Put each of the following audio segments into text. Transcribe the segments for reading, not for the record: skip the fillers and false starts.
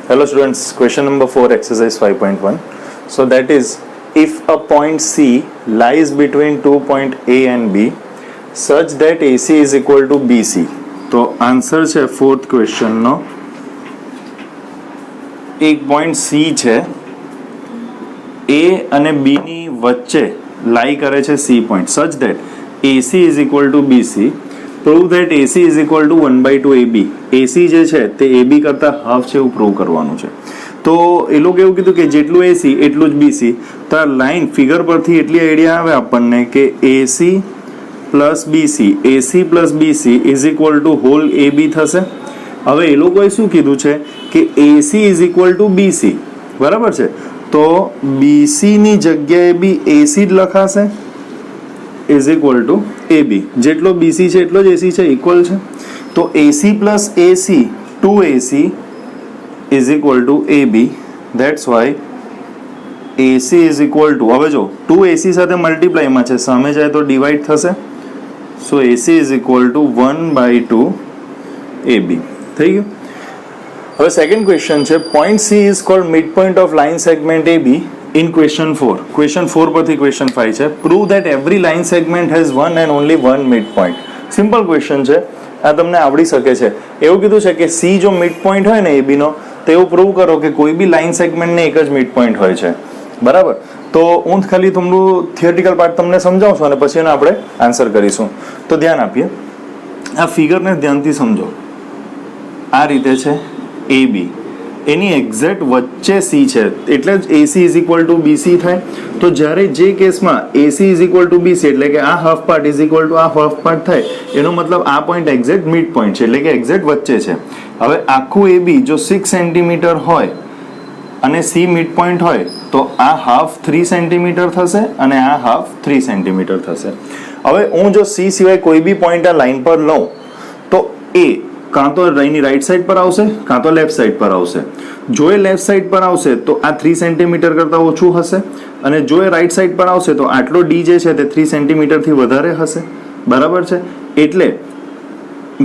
Hello students, question number 4, exercise 5.1. So that is, if a point C lies between 2 point A and B such that AC is equal to BC. તો answer છે fourth ક્વેશ્ચનનો. એક point C છે, A અને B ની વચ્ચે લાઈ કરે છે C point, such that AC is equal to BC. Prove that AC is equal to 1/2 AB. AC જે છે તે AB કરતા હાફ છે એવું પ્રૂવ કરવાનું છે. તો એ લોકો એવું કીધું કે જેટલું AC એટલું જ BC. તો આ લાઈન ફિગર પરથી એટલી આઈડિયા આવે આપણને કે AC plus BC is equal to whole AB થશે. હવે એ લોકોએ શું કીધું છે કે AC is equal two BC, બરાબર છે. તો BC ની જગ્યાએ બી AC જ લખાશે ઇઝ ઇક્વલ ટુ AB. જેટલો BC છે એટલો જ AC છે, ઇક્વલ છે. તો AC plus AC 2AC is equal two AB. That's why AC is equal two, હવે જો 2AC સાથે મલ્ટીપ્લાયમાં છે, સામે જાય તો ડિવાઈડ થશે. સો AC is equal two 1/2 AB. થઈ ગયું. હવે સેકન્ડ ક્વેશ્ચન છે, point C is called mid point of line segment AB in question 4. Question 4 પરથી question 5 છે. Prove that every line segment has one and only one midpoint. Simple question છે, આ તમને આવડી શકે છે. એવું કીધું છે કે C જો મિડ પોઈન્ટ હોય ને AB નો, તો એવું પ્રૂવ કરો કે કોઈ બી લાઇન સેગમેન્ટને એક જ મિડ પોઈન્ટ હોય છે, બરાબર. તો હું ખાલી થોડું થિયરિટિકલ પાર્ટ તમને સમજાવું છું અને પછી એને આપણે આન્સર કરીશું. તો ધ્યાન આપીએ, આ ફિગરને ધ્યાનથી સમજો. આ રીતે છે AB, એની એક્ઝેક્ટ વચ્ચે C છે, એટલે જ AC is equal two BC થાય. તો જ્યારે જે કેસમાં AC is equal two BC એટલે કે આ half part is equal two આ હાફ પાર્ટ થાય, એનો મતલબ આ પોઈન્ટ એક્ઝેક્ટ મિડ પોઈન્ટ છે, એટલે કે એક્ઝેક્ટ વચ્ચે છે. હવે આખું AB જો 6 સેન્ટીમીટર હોય અને C મિડ પોઈન્ટ હોય તો આ હાફ 3 સેન્ટીમીટર થશે અને આ હાફ 3 સેન્ટીમીટર થશે. હવે હું જો C સિવાય કોઈ બી પોઈન્ટ આ લાઈન પર લઉં તો એ કાં તો એની રાઈટ સાઈડ પર આવશે કાં તો લેફ્ટ સાઈડ પર આવશે. જો એ લેફ્ટ સાઈડ પર આવશે તો આ 3 સેન્ટીમીટર કરતાં ઓછું હશે, અને જો એ રાઈટ સાઈડ પર આવશે તો આટલો D જે છે તે 3 સેન્ટીમીટરથી વધારે હશે, બરાબર છે. એટલે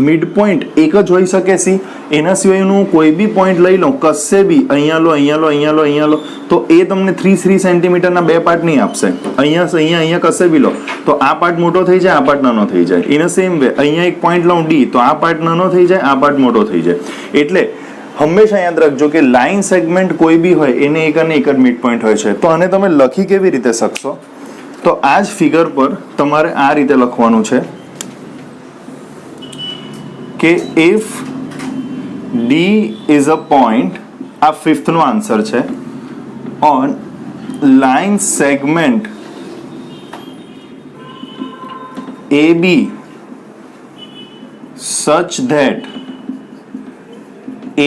મિડ પોઈન્ટ એક જ હોઈ શકે C. એના સિવાયનું કોઈ બી પોઈન્ટ લઈ લો, કશે બી, અહીંયા લો, તો એ તમને 3 સેન્ટીમીટરના બે પાર્ટ નહીં આપશે. અહીંયા કશે બી લો તો આ પાર્ટ મોટો થઈ જાય, આ પાર્ટ નાનો થઈ જાય. ઇન અ સેમ વે અહીંયા એક પોઈન્ટ લઉં D તો આ પાર્ટ નાનો થઈ જાય, આ પાર્ટ મોટો થઈ જાય. એટલે હંમેશા યાદ રાખજો કે લાઇન સેગમેન્ટ કોઈ બી હોય એને એક અને એક જ મિડ પોઈન્ટ હોય છે. તો આને તમે લખી કેવી રીતે શકશો? તો આ જ ફિગર પર તમારે આ રીતે લખવાનું છે કે if D is a point, આ ફિફ્થ નો આન્સર છે, on line segment AB such that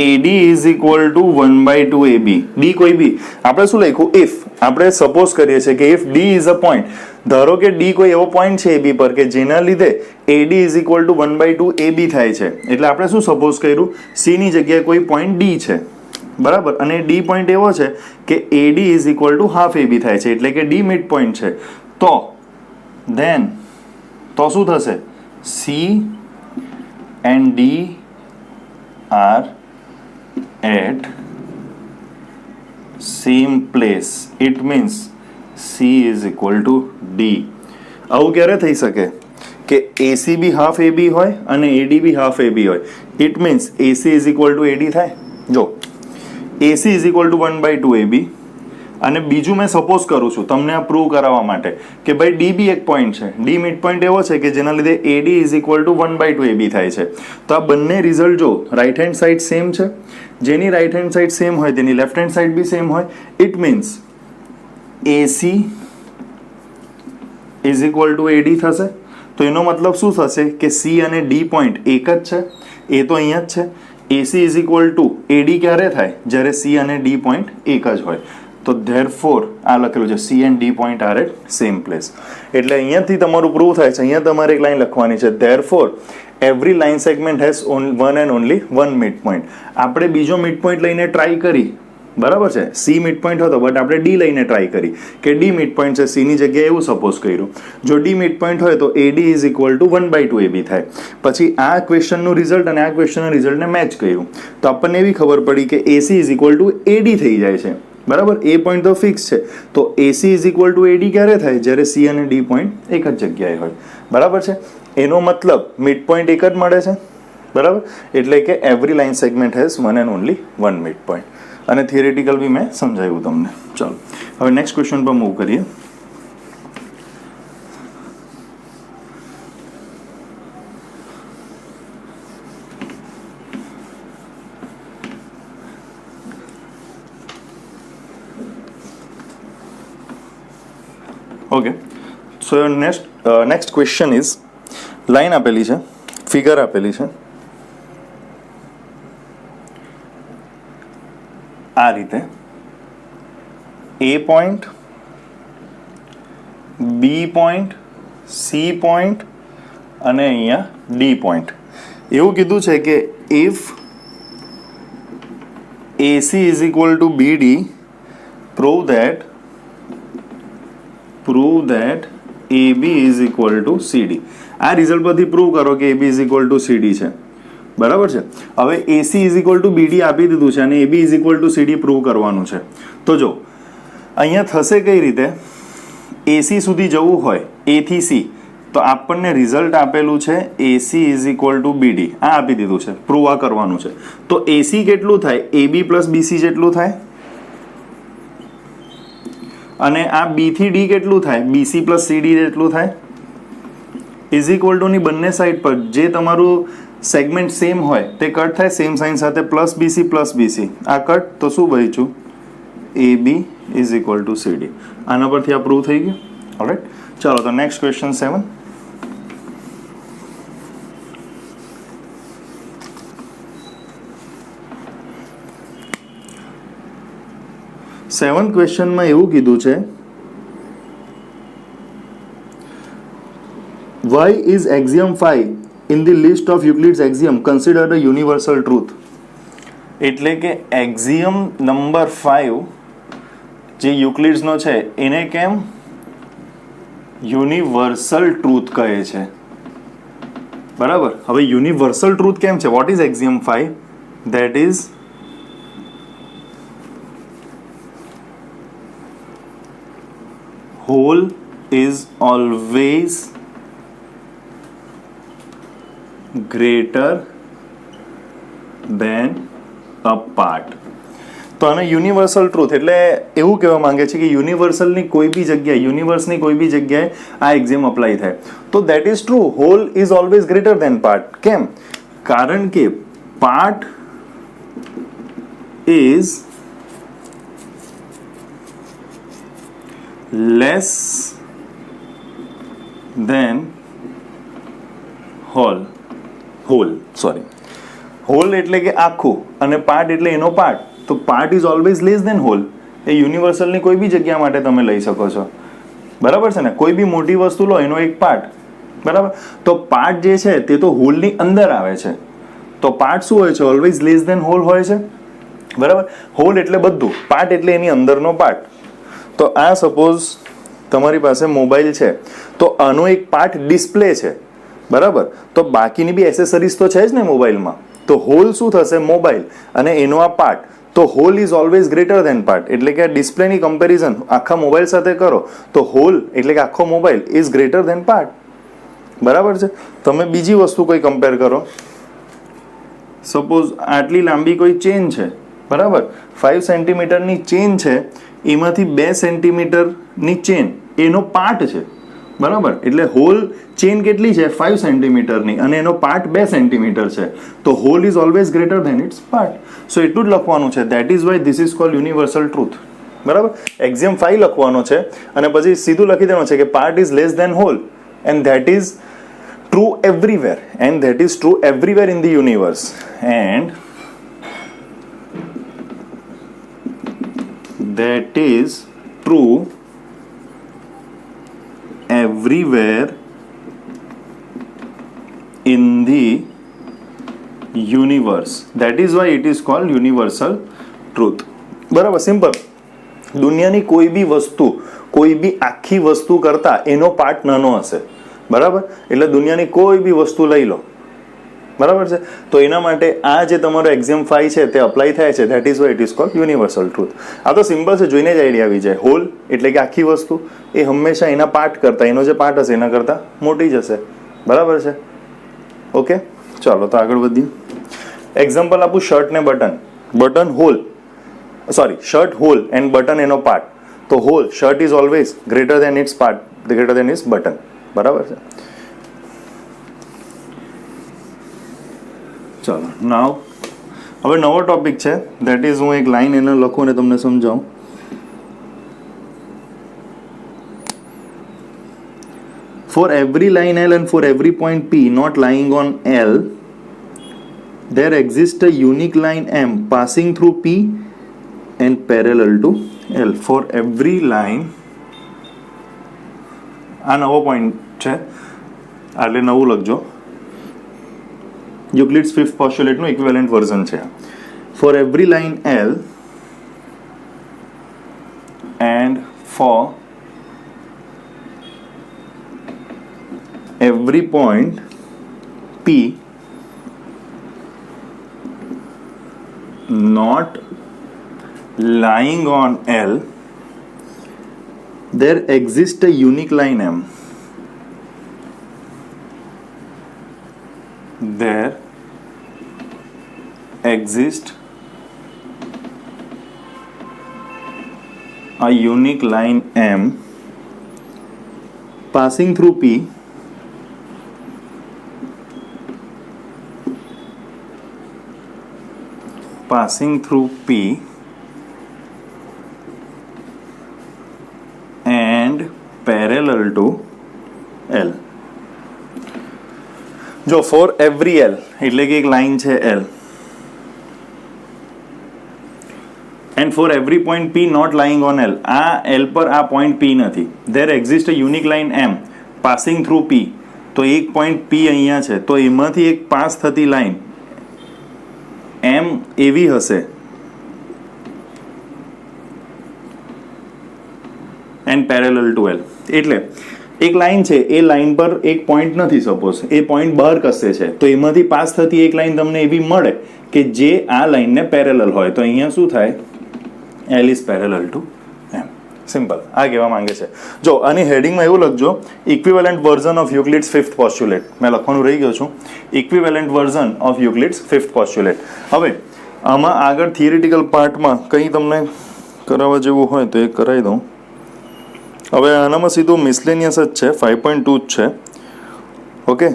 AD is equal to 1/2 AB. D કોઈ બી, આપણે શું લખ્યું? if. આપણે સપોઝ કરીએ છીએ કે if D is a point, ધારો કે D કોઈ એવો પોઈન્ટ છે AB પર કે જેના લીધે AD is equal to 1/2 AB થાય છે. એટલે આપણે શું સપોઝ કર્યું? C ની જગ્યાએ કોઈ પોઈન્ટ D છે, બરાબર, અને D પોઈન્ટ એવો છે કે AD is equal to half AB થાય છે, એટલે કે D મિડ પોઈન્ટ છે. તો then તો શું થશે? C and D are at same place. It means C is equal to D. આવું ક્યારે થઈ શકે કે AC બી હાફ AB હોય અને AD બી હાફ AB હોય? It means AC is equal to AD થાય. જો AC is equal to 1/2 AB, અને બીજું મેં સપોઝ કરું છું તમને આ પ્રૂવ કરાવવા માટે કે ભાઈ D બી એક પોઈન્ટ છે, D મિડ પોઈન્ટ એવો છે કે જેના લીધે AD is equal to 1/2 AB થાય છે. તો આ બંને રિઝલ્ટ જો રાઈટ હેન્ડ સાઈડ સેમ છે, જેની રાઈટ હેન્ડ સાઈડ સેમ હોય તેની લેફ્ટ હેન્ડ સાઈડ બી સેમ હોય. It means AC is equal two AD થશે. તો એનો મતલબ શું થશે કે C અને D પોઈન્ટ એક જ છે, એ તો અહીંયા જ છે. AC is equal two AD ક્યારે થાય? જ્યારે C અને D પોઈન્ટ એક જ હોય. તો ધેરફોર આ લખેલું છે C and D point are at same place. એટલે અહીંયાથી તમારું પ્રૂવ થાય છે. અહીંયા તમારે એક લાઈન લખવાની છે, therefore every line segment has one and only one mid point. આપણે બીજો મિડ પોઈન્ટ લઈને ટ્રાય કરી બરાબર છે. સી મિડ પોઈન્ટ હતો બટ આપણે ડી લઈને ટ્રાય કરી કે ડી મિડ પોઈન્ટ છે, સીની જગ્યાએ એવું સપોઝ કર્યું. જો ડી મિડ પોઈન્ટ હોય તો એડી ઇઝ ઇક્વલ ટુ 1/2 AB થાય. પછી આ ક્વેશ્ચનનું રિઝલ્ટ અને આ ક્વેશ્ચનના રિઝલ્ટને મેચ કર્યું તો આપણને એવી ખબર પડી કે એસી ઇઝ ઇક્વલ ટુ એડી થઈ જાય છે. બરાબર, એ પોઈન્ટ તો ફિક્સ છે. તો એસી ઇઝ ઇક્વલ ટુ એડી ક્યારે થાય? જ્યારે સી અને ડી પોઈન્ટ એક જ જગ્યાએ હોય. બરાબર છે. એનો મતલબ મિડ પોઈન્ટ એક જ મળે છે. બરાબર, એટલે કે every line segment has one and only one mid point. અને થિયરેટિકલ બી મેં સમજાવ્યું તમને. ચાલો હવે નેક્સ્ટ ક્વેશ્ચન પર મૂવ કરીએ. Okay, so next question is, line આપેલી છે, ફિગર આપેલી છે આ રીતે, A point, B point, C point અને અહીંયા ડી પોઈન્ટ. એવું કીધું છે કે if AC is equal to BD, prove that AB is equal to CD. આ રિઝલ્ટ પરથી પ્રૂવ કરો કે AB is equal to CD છે. બરાબર છે. હવે AC is equal to BD આપી દીધું છે અને AB is equal to CD prove કરવાનું છે. તો જો અહીંયા થશે કઈ રીતે, એસી સુધી જવું હોય એ થી સી, તો આપણને રિઝલ્ટ આપેલું છે એસી ઇઝ ઇક્વલ ટુ બીડી, આ આપી દીધું છે, પ્રૂવ આ કરવાનું છે. તો એસી કેટલું થાય? એબી પ્લસ બીસી જેટલું થાય. અને આ બી થી ડી કેટલું થાય? બીસી પ્લસ સીડી જેટલું થાય. ઇઝ ઇક્વલ ટુ ની બંને સાઈડ પર જે તમારું સેગમેન્ટ સેમ હોય તે કટ થાય સેમ સાઇન સાથે, પ્લસ બીસી આ કટ, તો શું બચ્યું? AB is equal to CD. આના પરથી આ પ્રૂવ થઈ ગયું. ઓલરાઈટ, ચાલો તો નેક્સ્ટ ક્વેશ્ચન 7. સેવન્થ ક્વેશ્ચનમાં એવું કીધું છે, why is axiom 5 in the list of Euclid's axiom considered a universal truth? એટલે કે એક્ઝિયમ નંબર 5 જે યુક્લિડ્સનો છે એને કેમ યુનિવર્સલ ટ્રુથ કહે છે? બરાબર, હવે યુનિવર્સલ ટ્રુથ કેમ છે? What is axiom 5? That is whole is always greater than a part. તો આને યુનિવર્સલ ટ્રુથ એટલે એવું કહેવા માંગે છે કે યુનિવર્સલની કોઈ બી જગ્યાએ, યુનિવર્સની કોઈ બી જગ્યાએ આ એક્ઝિયમ અપ્લાય થાય. તો that is true, whole is always greater than part. કેમ? કારણ કે part is less than whole એટલે કે આખું અને પાર્ટ એટલે એનો પાર્ટ. તો part is always less than whole. એ યુનિવર્સલની કોઈ બી જગ્યા માટે તમે લઈ શકો છો. બરાબર છે ને? કોઈ બી મોટી વસ્તુ લો એનો એક પાર્ટ. બરાબર, તો પાર્ટ જે છે તે તો હોલની અંદર આવે છે. તો પાર્ટ શું હોય છે? ઓલવેઝ લેસ દેન હોલ હોય છે. બરાબર, હોલ એટલે બધું, પાર્ટ એટલે એની અંદરનો પાર્ટ. તો આ સપોઝ તમારી પાસે મોબાઈલ છે તો આનો એક પાર્ટ ડિસ્પ્લે છે. બરાબર, તો બાકીની બી એસેસરીઝ તો છે જ ને મોબાઈલમાં. તો હોલ શું થશે? મોબાઈલ અને એનો આ પાર્ટ. તો whole is always greater than part. એટલે કે આ ડિસ્પ્લેની કમ્પેરિઝન આખા મોબાઈલ સાથે કરો તો હોલ એટલે કે આખો mobile is greater than part. બરાબર છે. તમે બીજી વસ્તુ કોઈ કમ્પેર કરો, સપોઝ આટલી લાંબી કોઈ ચેન છે. બરાબર, 5 સેન્ટીમીટરની ચેન છે, એમાંથી 2 સેન્ટીમીટરની ચેન એનો પાર્ટ છે. બરાબર, એટલે હોલ ચેન કેટલી છે? 5 સેન્ટીમીટરની અને એનો પાર્ટ 2 સેન્ટીમીટર છે. તો whole is always greater than its part. So એટલું જ લખવાનું છે. That is why this is called universal truth. બરાબર, એક્ઝિયમ 5 લખવાનો છે અને પછી સીધું લખી દેવાનું છે કે part is less than whole and that is true everywhere, and that is true everywhere in the universe, and that is true everywhere in the universe. That is why it is called universal truth. બરાબર, simple. દુનિયાની કોઈ બી વસ્તુ, કોઈ બી આખી વસ્તુ કરતા એનો part નાનો હશે. બરાબર, એટલે દુનિયાની કોઈ બી વસ્તુ લઈ લો, બરાબર છે, તો એના માટે આ જે તમારો એક્ઝામ 5 છે તે અપ્લાય થાય છે. That is Y it is called universal truth. આ તો સિમ્પલ છે, જોઈને જ આઈડિયા આવી જાય. હોલ એટલે કે આખી વસ્તુ એ હંમેશા એના પાર્ટ કરતા, એનો જે પાર્ટ હશે એના કરતા મોટી જ હશે. બરાબર છે, ઓકે. ચાલો તો આગળ વધીએ. એક્ઝામ્પલ આપું, શર્ટ ને button. Button whole, sorry, shirt whole and button એનો પાર્ટ. તો whole, shirt is always greater than its part, greater than its button. બરાબર છે. ચાલો નાવ હવે નવો ટોપિક છે. ધેટ ઇઝ, હું એક લાઈન એને લખું અને તમને સમજાવું. For every line L and for every point P not lying on L, there exists a unique line M passing through P and parallel to L. For every line, આ નવો point છે એટલે નવું લખજો. યુક્લિડ્સ ફિફ્થ પોસ્ટ્યુલેટનું equivalent version છે. For every line L and for every point P not lying on L, there exists a unique line M. There exists a unique line M passing through P and parallel to L. જો for every L એટલે કે એક line છે L, and for every point P not lying on L, આ L પર આ point P નથી. There exist a unique line M passing through P, તો એક પોઈન્ટ P અહીંયા છે, તો એમાંથી એક પાસ થતી લાઈન M એવી હશે એન્ડ પેરેલલ ટુ L. એટલે એક લાઈન છે, એ લાઈન પર એક પોઈન્ટ નથી, સપોઝ એ પોઈન્ટ બહાર કશે છે, તો એમાંથી પાસ થતી એક લાઈન તમને એવી મળે કે જે આ લાઈનને પેરેલલ હોય, તો અહીંયા શું થાય? L is parallel to M. Simple. આ કહેવા માંગે છે. જો આની હેડિંગમાં એવું લખજો, equivalent version of Euclid's fifth postulate. મેં લખવાનું રહી ગયો છું, equivalent version of Euclid's fifth postulate. હવે આમાં આગળ થિયરિટિકલ પાર્ટમાં કંઈ તમને કરાવવા જેવું હોય તો એ કરાવી દઉં. હવે આનામાં સીધું મિસલેનિયસ જ છે, 5.2 જ છે. ઓકે,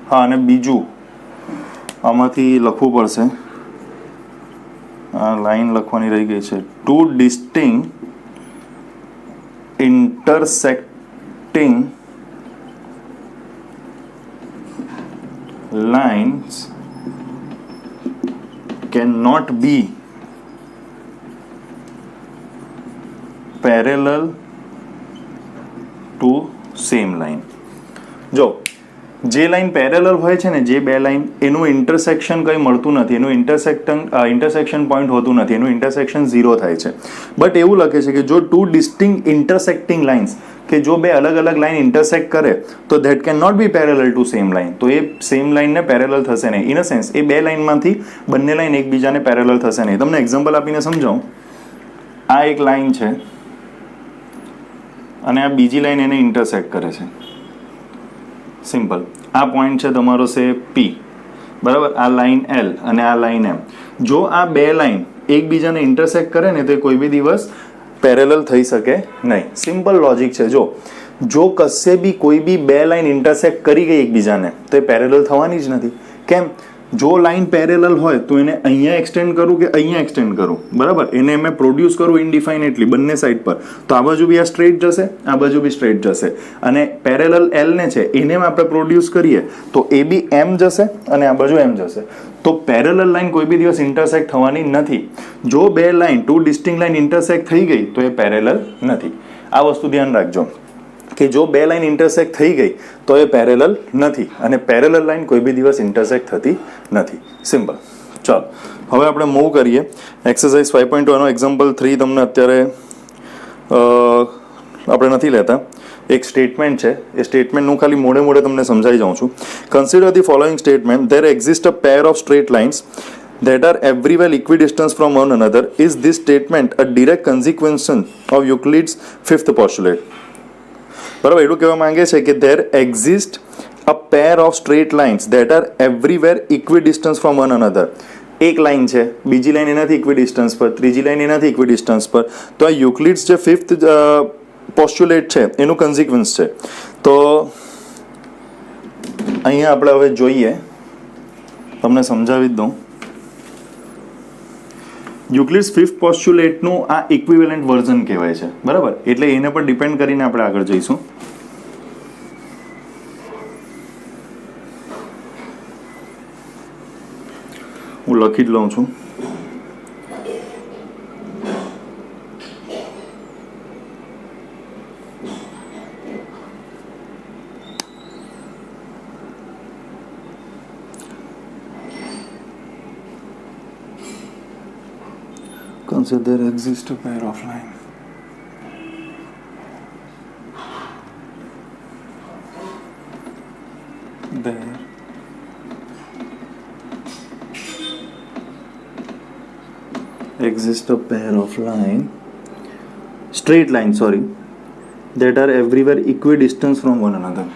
હા, અને બીજું આમાંથી લખવું પડશે, આ લાઈન લખવાની રહી ગઈ છે. Two distinct intersecting lines cannot be parallel to same line. જો જે લાઈન પેરેલલ હોય છે ને, જે બે લાઈન, એનું ઇન્ટરસેક્શન કંઈ મળતું નથી, એનું ઇન્ટરસેક્શન પોઈન્ટ હોતું નથી, એનું ઇન્ટરસેક્શન 0 થાય છે. બટ એવું લખે છે કે જો ટુ ડિસ્ટિંક્ટ ઇન્ટરસેક્ટિંગ લાઇન્સ, કે જો બે અલગ અલગ લાઈન ઇન્ટરસેક્ટ કરે તો that can not be parallel to same line, તો એ સેમ લાઈનને પેરેલલ થશે નહીં. ઇન અ સેન્સ એ બે લાઈનમાંથી બંને લાઈન એકબીજાને પેરેલલ થશે નહીં. તમને એક્ઝામ્પલ આપીને સમજાવું. આ એક લાઈન છે અને આ બીજી લાઈન એને ઇન્ટરસેક્ટ કરે છે. સિમ્પલ. આ પોઈન્ટ છે તમારો છે P, બરાબર, આ લાઈન L અને આ લાઈન M. જો આ બે લાઈન એકબીજાને ઇન્ટરસેક્ટ કરે ને તો કોઈ બી દિવસ પેરેલલ થઈ શકે નહીં. સિમ્પલ લોજિક છે. જો કશે બી કોઈ બી બે લાઈન ઇન્ટરસેક્ટ કરી ગઈ એકબીજાને તો એ પેરેલલ થવાની જ નથી. કેમ? જો લાઈન પેરેલલ હોય તો એને અહીંયા એક્સટેન્ડ કરું કે અહીંયા એક્સટેન્ડ કરું, બરાબર, એને મેં પ્રોડ્યુસ કરું ઇનડિફાઇનેટલી બંને સાઈડ પર, તો આ બાજુ બી આ સ્ટ્રેટ જશે, આ બાજુ બી સ્ટ્રેટ જશે. અને પેરેલલ L ને છે એને આપણે પ્રોડ્યુસ કરીએ તો એ બી M જશે અને આ બાજુ M જશે. તો પેરેલલ લાઈન કોઈ બી દિવસ ઇન્ટરસેક્ટ થવાની નથી. જો બે લાઈન, ટુ ડિસ્ટિંક્ટ લાઈન ઇન્ટરસેક્ટ થઈ ગઈ તો એ પેરેલલ નથી. આ વસ્તુ ધ્યાન રાખજો. કે જો બે લાઈન ઇન્ટરસેક્ટ થઈ ગઈ તો એ પેરેલલ નથી, અને પેરેલલ લાઈન કોઈ બી દિવસ ઇન્ટરસેક્ટ થતી નથી. સિમ્પલ. ચાલો હવે આપણે મૂવ કરીએ એક્સરસાઇઝ 5.2 નો એક્ઝામ્પલ 3 તમને અત્યારે આપણે નથી લેતા. એક સ્ટેટમેન્ટ છે, એ સ્ટેટમેન્ટનું ખાલી મોડે મોડે તમને સમજાવી જાઉં છું. Consider the following statement. There exist a pair of straight lines that are everywhere equidistant from one another. Is this statement a direct consequence of Euclid's fifth postulate? બરાબર, એટલું કહેવા માંગે છે કે there exist a pair of straight lines that are everywhere equidistant from one another. એક line છે, બીજી line એનાથી ઇક્વિડિસ્ટન્સ પર, ત્રીજી લાઈન એનાથી ઇક્વિડિસ્ટન્સ પર. તો આ યુક્લિડ્સ જે ફિફ્થ પોસ્ટ્યુલેટ છે એનું કન્સિક્વન્સ છે. તો અહીંયા આપણે હવે જોઈએ, તમને સમજાવી જ દઉં. યુક્લિડ્સ ફિફ્થ પોસ્ટ્યુલેટનું આ ઇક્વિવેલન્ટ વર્ઝન કહેવાય છે. બરાબર, એટલે એને પર ડિપેન્ડ કરીને આપણે આગળ જઈશું. હું લખી જ લઉં છું. Consider there exists a pair of lines. There exists a pair of straight lines, that are everywhere equidistant from one another.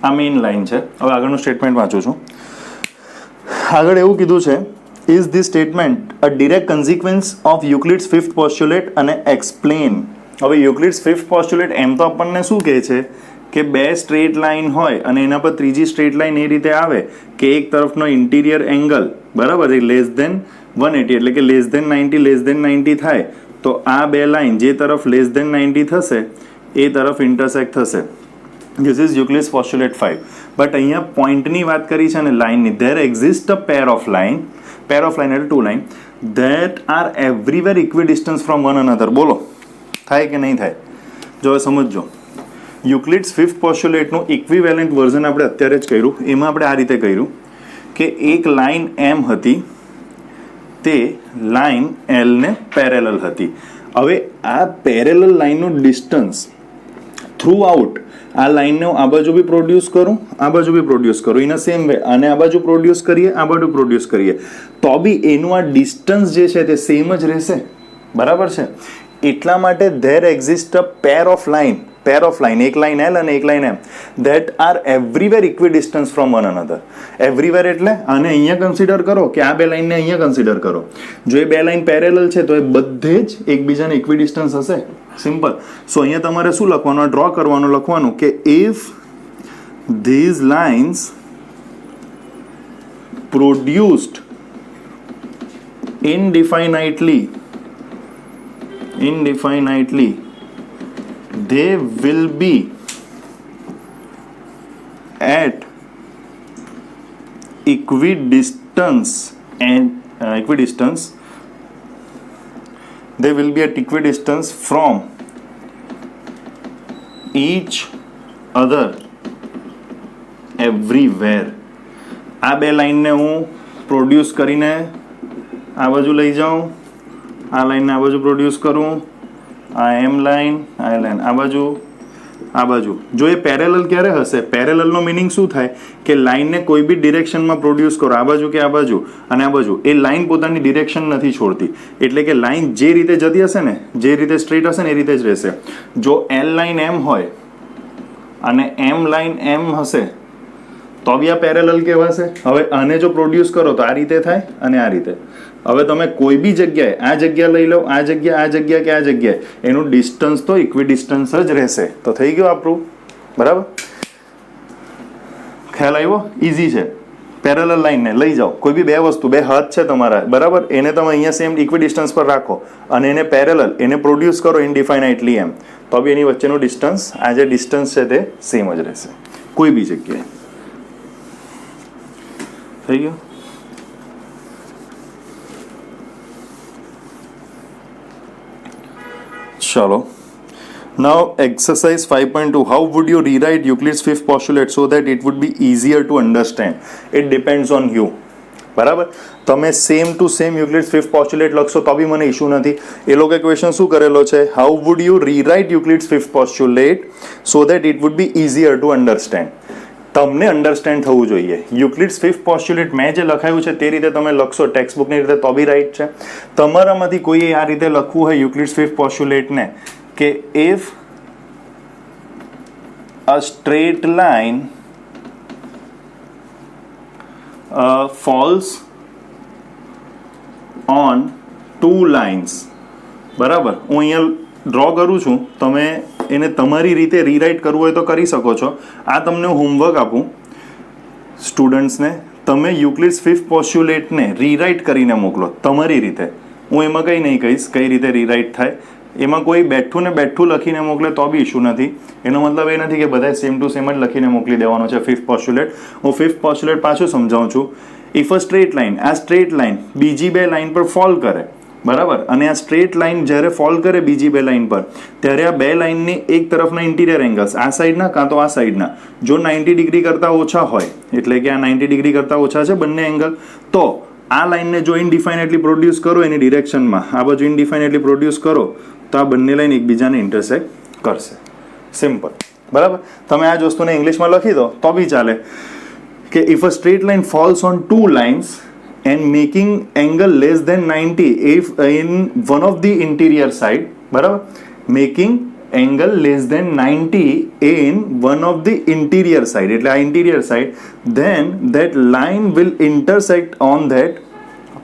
આ મેઇન લાઈન છે. હવે આગળનું સ્ટેટમેન્ટ વાંચું છું. આગળ એવું કીધું છે, is this statement a direct consequence of Euclid's fifth postulate અને એક્સપ્લેન. હવે યુક્લિડ્સ ફિફ્થ પોસ્ટ્યુલેટ એમ તો આપણને શું કહે છે કે બે સ્ટ્રેટ લાઇન હોય અને એના પર ત્રીજી સ્ટ્રેટ લાઇન એ રીતે આવે કે એક તરફનો ઇન્ટિરિયર એંગલ બરાબર એ લેસ ધેન 180 એટલે કે લેસ ધેન 90 થાય. તો આ બે લાઇન જે તરફ લેસ ધેન 90 થશે એ તરફ ઇન્ટરસેક્ટ થશે. This is Euclid's postulate 5. But અહીંયા પોઈન્ટની વાત કરી છે અને લાઇનની. There exist a pair of line એટલે two line that are everywhere equidistance from one another. બોલો થાય કે નહીં થાય? જો સમજજો, યુક્લિડ્સ ફિફ્થ પોસ્ટ્યુલેટનું ઇક્વિવેલન્ટ વર્ઝન આપણે અત્યારે જ કર્યું. એમાં આપણે આ રીતે કર્યું કે એક લાઇન એમ હતી તે લાઇન એલને પેરેલલ હતી. હવે આ પેરેલલ લાઇનનું ડિસ્ટન્સ થ્રુ આઉટ આ લાઈનને હું આ બાજુ બી પ્રોડ્યુસ કરું, આ બાજુ બી પ્રોડ્યુસ કરું, ઇન અ સેમ વે આને આ બાજુ પ્રોડ્યુસ કરીએ, આ બાજુ પ્રોડ્યુસ કરીએ, તો બી એનું આ ડિસ્ટન્સ જે છે તે સેમ જ રહેશે. બરાબર છે. એટલા માટે there exist a pair of line, એક લાઇન એલ અને એક line M, that are everywhere equidistance from one another. Everywhere એટલે આને અહીંયા કન્સિડર કરો કે આ બે લાઇનને અહીંયા કન્સિડર કરો. જો એ બે લાઇન પેરેલલ છે તો એ બધે જ એકબીજાને ઇક્વિડિસ્ટન્સ હશે. સિમ્પલ. સો અહીંયા તમારે શું લખવાનું, ડ્રો કરવાનું, લખવાનું કે if these lines produced indefinitely they will be at equidistance they will be at equidistance from each other everywhere. આ બે લાઈનને હું પ્રોડ્યુસ કરીને આ બાજુ લઈ જાઉં, આ લાઈનને આ બાજુ પ્રોડ્યુસ કરું, આ એમ લાઈન, આ લાઈન આ બાજુ, આ બાજુ. જો એ પેરેલલ ક્યારે હશે? પેરેલલનો મિનિંગ શું થાય કે લાઈનને કોઈ બી ડિરેક્શનમાં પ્રોડ્યુસ કરો, આ બાજુ કે આ બાજુ અને આ બાજુ, એ લાઈન પોતાની ડિરેક્શન નથી છોડતી. એટલે કે લાઈન જે રીતે જતી હશે ને, જે રીતે સ્ટ્રેટ હશે ને એ રીતે જ રહેશે. જો એલ લાઈન એમ હોય અને એમ લાઈન એમ હશે તો બી આ પેરેલલ કહેવાશે. હવે આને જો પ્રોડ્યુસ કરો તો આ રીતે થાય અને આ રીતે. હવે તમે કોઈ બી જગ્યાએ આ જગ્યા લઈ લો, આ જગ્યા કે આ જગ્યાએ, એનું ડિસ્ટન્સ તો ઇક્વિડિસ્ટન્સ જ રહેશે. તો થઈ ગયું આપણું. બરાબર? ખ્યાલ આવ્યો? ઇઝી છે. પેરેલલ લાઈનને લઈ જાઓ, કોઈ બી બે વસ્તુ, બે હાથ છે તમારા, બરાબર, એને તમે અહીંયા સેમ ઇક્વી ડિસ્ટન્સ પર રાખો અને એને પેરેલલ, એને પ્રોડ્યુસ કરો ઇનડિફાઇનાઇટલી એમ, તો બી એની વચ્ચેનું ડિસ્ટન્સ, આ જે ડિસ્ટન્સ છે તે સેમ જ રહેશે કોઈ બી જગ્યાએ. થઈ ગયું? ચલો. Now exercise 5.2, how would you rewrite Euclid's fifth postulate so that it would be easier to understand? It depends on you. બરાબર, તમે સેમ ટુ સેમ યુક્લિડ્સ ફિફ્થ પોસ્ટ્યુલેટ લખશો તો બી મને ઇશ્યુ નથી. એ લોકો ક્વેશ્ચન શું કરેલો છે, how would you rewrite Euclid's fifth postulate so that it would be easier to understand. તમને અન્ડરસ્ટેન્ડ થવું જોઈએ. યુક્લિડ્સ ફિફ્થ પોસ્ટ્યુલેટ મેં જે લખાયું છે તે રીતે તમે લખશો ટેક્સ્ટ બુકની રીતે તો બી રાઈટ છે. તમારામાંથી કોઈએ આ રીતે લખવું હોય યુક્લિડ્સ ફિફ્થ પોસ્ટ્યુલેટને કે if a straight line falls on two lines, બરાબર, હું અહીંયા ડ્રો કરું છું, તમે એને તમારી રીતે રીરાઇટ કરવું હોય તો કરી શકો છો. આ તમને હોમવર્ક આપું સ્ટુડન્ટ્સને, તમે યુક્લિડ્સ ફિફ્થ પોસ્ટ્યુલેટને રીરાઇટ કરીને મોકલો તમારી રીતે. હું એમાં કંઈ નહીં કહીશ કઈ રીતે રીરાઇટ થાય, એમાં કોઈ બેઠું ને બેઠું લખીને મોકલે તો બી ઇશ્યુ નથી. એનો મતલબ એ નથી કે બધા સેમ ટુ સેમ જ લખીને મોકલી દેવાનો છે ફિફ્થ પોસ્ટ્યુલેટ. હું ફિફ્થ પોસ્ટ્યુલેટ પાછું સમજાવું છું. ઇફ અ સ્ટ્રેટ લાઇન, આ સ્ટ્રેટ લાઇન બીજી બે લાઇન પર ફોલ કરે, બરાબર, અને આ સ્ટ્રેટ લાઇન જ્યારે ફોલ કરે બીજી બે લાઇન પર, ત્યારે આ બે લાઇનની એક તરફના ઇન્ટિરિયર એંગલ્સ, આ સાઈડના કાં તો આ સાઈડના, જો 90 ડિગ્રી કરતાં ઓછા હોય, એટલે કે આ 90 ડિગ્રી કરતાં ઓછા છે બંને એંગલ, તો આ લાઇનને જો ઇનડિફાઇનેટલી પ્રોડ્યુસ કરો એની ડિરેક્શનમાં, આ બાજુ ઇનડિફાઇનેટલી પ્રોડ્યુસ કરો તો આ બંને લાઈન એકબીજાને ઇન્ટરસેક્ટ કરશે. સિમ્પલ, બરાબર. તમે આ જ વસ્તુને ઇંગ્લિશમાં લખી દો તો બી ચાલે કે if a straight line falls on two lines and making angle less than 90 if in one of the interior side, બરાબર, making angle less than 90 in one of the interior side, એટલે આ interior side, then that line will intersect on that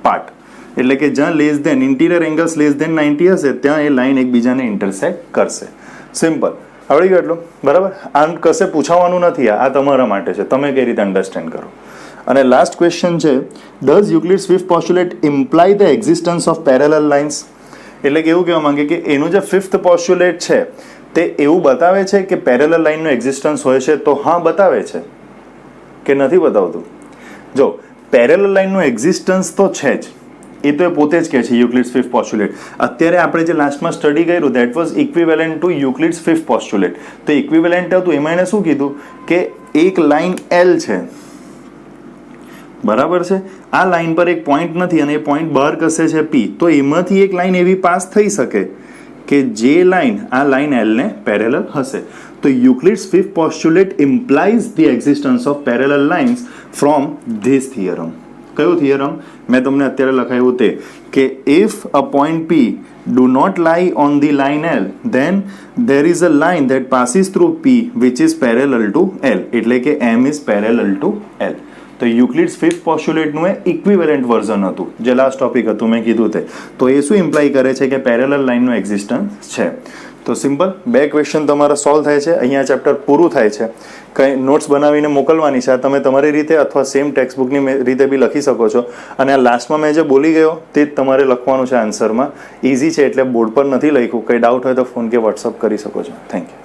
part. એટલે કે જ્યાં less than interior angles less than 90 હશે ત્યાં એ line એકબીજાને ઇન્ટરસેક્ટ કરશે. સિમ્પલ, આવડી ગયું એટલું, બરાબર. આમ કશે પૂછાવાનું નથી, આ તમારા માટે છે, તમે કઈ રીતે અન્ડરસ્ટેન્ડ કરો. અને લાસ્ટ ક્વેશ્ચન છે, does Euclid's fifth postulate imply the existence of parallel lines? એટલે કે એવું કહેવા માંગે કે એનું જે ફિફ્થ પોસ્ટ્યુલેટ છે તે એવું બતાવે છે કે પેરેલલ લાઇનનો એક્ઝિસ્ટન્સ હોય છે? તો હા, બતાવે છે કે નથી બતાવતું? જો પેરેલલ લાઇનનું એક્ઝિસ્ટન્સ તો છે જ, એ તો એ પોતે જ કહે છે યુક્લિડ્સ ફિફ્થ પોસ્ટ્યુલેટ. અત્યારે આપણે જે લાસ્ટમાં સ્ટડી કર્યું that was equivalent to Euclid's fifth postulate. તો ઇક્વિવેલન્ટ હતું એમાં એને શું કીધું કે એક લાઇન L છે, બરાબર છે, આ લાઇન પર એક પોઈન્ટ નથી અને એ પોઈન્ટ બહાર કશે છે P, તો એમાંથી એક લાઇન એવી પાસ થઈ શકે કે જે લાઇન આ લાઇન L ને પેરેલલ હશે. તો Euclid's fifth postulate implies the existence of parallel lines from this theorem. કયું થિયરમ? મેં તમને અત્યારે લખાયું તે કે if a point P do not lie on the line L, then there is a line that passes through P which is parallel to L, એટલે કે M is parallel to L. તો Euclid's fifth પોસ્ટ્યુલેટનું એ equivalent version હતું, જે last topic હતું મેં કીધું તે. તો એ શું ઇમ્પ્લાય કરે છે કે પેરેલલ લાઇનનું એક્ઝિસ્ટન્સ છે. તો સિમ્પલ, બે ક્વેશ્ચન તમારા સોલ્વ થાય છે, અહીંયા ચેપ્ટર પૂરું થાય છે. કંઈ નોટ્સ બનાવીને મોકલવાની છે, તમે તમારી રીતે અથવા સેમ ટેક્સ્ટ બુકની રીતે બી લખી શકો છો. અને આ લાસ્ટમાં મેં જે બોલી ગયો તે જ તમારે લખવાનું છે આન્સરમાં. ઇઝી છે એટલે બોર્ડ પર નથી લખ્યું. કંઈ ડાઉટ હોય તો ફોન કે વોટ્સઅપ કરી શકો છો. Thank you.